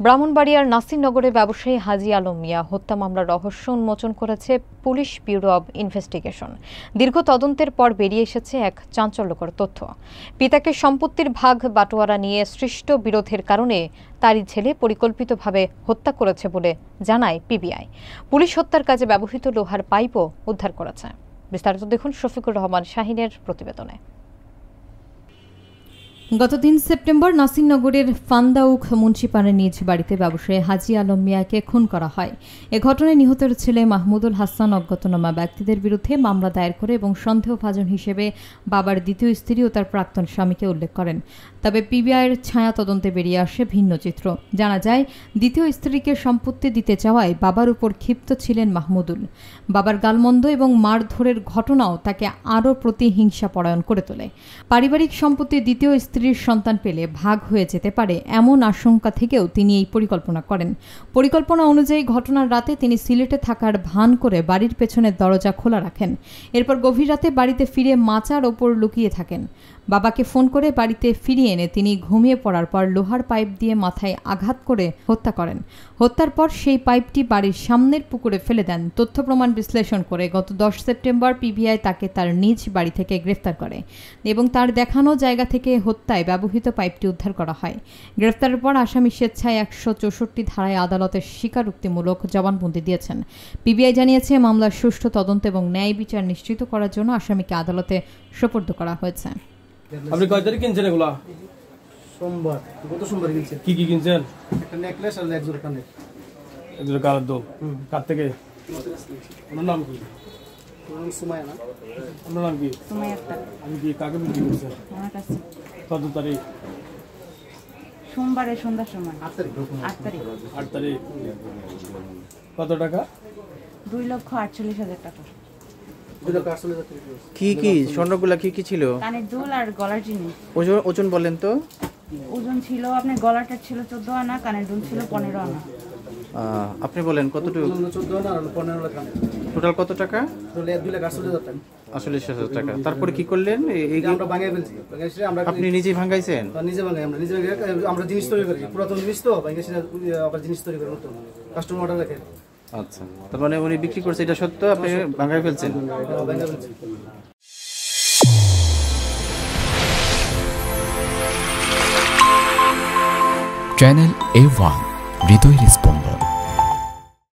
ব্রাহ্মণবাড়িয়ার নাসিরনগরে ব্যবসায়ী হাজী আলম মিয়া হত্যা মামলার রহস্য উন্মোচন করেছে পুলিশ ব্যুরো অব ইনভেস্টিগেশন। দীর্ঘ তদন্তের পর বেরিয়ে এসেছে এক চাঞ্চল্যকর তথ্য। পিতাকে সম্পত্তির ভাগ বাটোয়ারা নিয়ে সৃষ্ট বিরোধের কারণে তারই ছেলে পরিকল্পিতভাবে হত্যা করেছে বলে জানায় পিবিআই। পুলিশ হত্যার কাজে ব্যবহৃত লোহার পাইপও উদ্ধার করেছে। বিস্তারিত দেখুন শফিকুর রহমান শাহিনের প্রতিবেদনে। গত ৩ সেপ্টেম্বর নাসিরনগরের ফান্দাউখ মুন্সিপাড়ার নিজ বাড়িতে ব্যবসায়ী হাজী আলম মিয়াকে খুন করা হয়। এ ঘটনায় নিহতের ছেলে মাহমুদুল হাসান অজ্ঞাতনামা ব্যক্তিদের বিরুদ্ধে মামলা দায়ের করে এবং সন্দেহভাজন হিসেবে বাবার দ্বিতীয় স্ত্রী ও তার প্রাক্তন স্বামীকে উল্লেখ করেন। তবে পিবিআইয়ের ছায়া তদন্তে বেরিয়ে আসে ভিন্ন চিত্র। জানা যায়, দ্বিতীয় স্ত্রীকে সম্পত্তি দিতে চাওয়ায় বাবার উপর ক্ষিপ্ত ছিলেন মাহমুদুল। বাবার গালমন্দ এবং মারধরের ঘটনাও তাকে আরও প্রতিহিংসাপরায়ণ করে তোলে। পারিবারিক সম্পত্তি দ্বিতীয় স্ত্রীর সন্তান পেলে ভাগ হয়ে যেতে পারে এমন আশঙ্কা থেকেও তিনি এই পরিকল্পনা করেন। পরিকল্পনা অনুযায়ী ঘটনার রাতে তিনি সিলেটে থাকার ভান করে বাড়ির পেছনের দরজা খোলা রাখেন। এরপর গভীর রাতে বাড়িতে ফিরে মাচার ওপর লুকিয়ে থাকেন। বাবাকে ফোন করে বাড়িতে ফিরিয়ে এনে তিনি ঘুমিয়ে পড়ার পর লোহার পাইপ দিয়ে মাথায় আঘাত করে হত্যা করেন। হত্যার পর সেই পাইপটি বাড়ির সামনের পুকুরে ফেলে দেন। তথ্য প্রমাণ বিশ্লেষণ করে গত ১০ সেপ্টেম্বর পিবিআই তাকে তার নিজ বাড়ি থেকে গ্রেফতার করে এবং তার দেখানো জায়গা থেকে হত্যায় ব্যবহৃত পাইপটি উদ্ধার করা হয়। গ্রেফতারের পর আসামি স্বেচ্ছায় ১৬৪ ধারায় আদালতে স্বীকারোক্তিমূলক জবানবন্দি দিয়েছেন। পিবিআই জানিয়েছে, মামলার সুষ্ঠু তদন্ত এবং ন্যায় বিচার নিশ্চিত করার জন্য আসামিকে আদালতে সোপর্দ করা হয়েছে। আপনি কয় তারিখ কিনছেন এগুলা? সোমবার, গত সোমবার কিনছেন। কি কি কিনছেন? একটা নেকলেস আর এক জোড়া কানের। এক জোড়া কানের দোল। কার থেকে? ওনার নাম কি? নাম সুমাইয়া না? আপনার নাম কি? সুমাইয়া আক্তার। আমি কি কাকে বিক্রি করছেন? আমার কাছে। কত তারিখ? সোমবারে সন্ধ্যার সময়। 8 তারিখ। 8 তারিখ। কত টাকা? 2,48,000 টাকা। কি কি স্বর্ণগুলা কি কি ছিল? কানের দুল আর গলার জিনিস। ওজন বলেন তো? ওজন ছিল আপনার গলাটা ছিল 14 আনা, কানের দুল ছিল 15 আনা। আপনি বলেন কতটুকু? 14 আনা আর 15 লাখ আনা। টোটাল কত টাকা? টোটাল 2,48,000 টাকা। 48,000 টাকা। তারপরে কি করলেন? আমরা ভাঙিয়ে ফেলছি। আমরা আপনি নিজেই ভাঙাইছেন? নিজে ভাঙাই, আমরা নিজে আমরা জিনিস তৈরি করি, পুরাতন জিনিস তো ভাঙিয়ে আবার জিনিস তৈরি করি নতুন। কাস্টমার অর্ডার রাখে। আচ্ছা, তার মানে উনি বিক্রি করছে এটা সত্য, আপনি ভাঙাই ফেলছেন? চ্যানেল A1 হৃদয় রেসপন্স।